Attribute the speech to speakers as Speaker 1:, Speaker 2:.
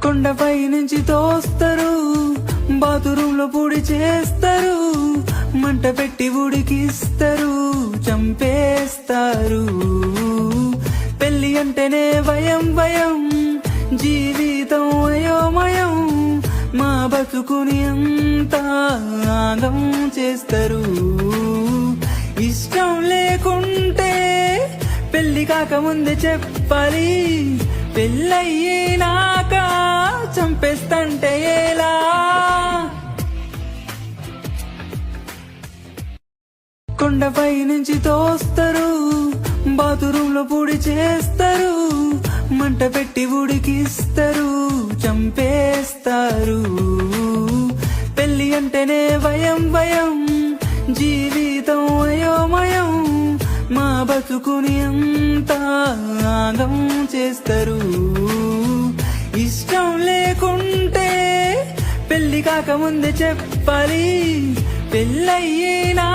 Speaker 1: కొండపై నుంచి తోస్తారు, బాత్రూమ్ లో పొడి చేస్తారు, మంట పెట్టి ఉడికిస్తారు, చంపేస్తారు. పెళ్లి అంటేనే భయం భయం, జీవితం అయోమయం, మా బతుకుని అంతా ఆగం చేస్తారు. ఇష్టం లేకుంటే పెళ్లి కాకముందే చెప్పాలి, పెళ్ళయ్యినాక చంపేస్తంటే ఎలా? కొండపై నుంచి తోస్తారు, బాత్రూమ్ లో పొడి చేస్తారు, మంట పెట్టి ఉడికిస్తారు, చంపేస్తారు. పెళ్లి అంటేనే భయం భయం, జీవితం అయోమయం, మా బతుకుని అంతా ఆగం చేస్తారు. ఇష్టం లేకుంటే పెళ్లి కాకముందే చెప్పాలి, పెళ్ళయ్యినా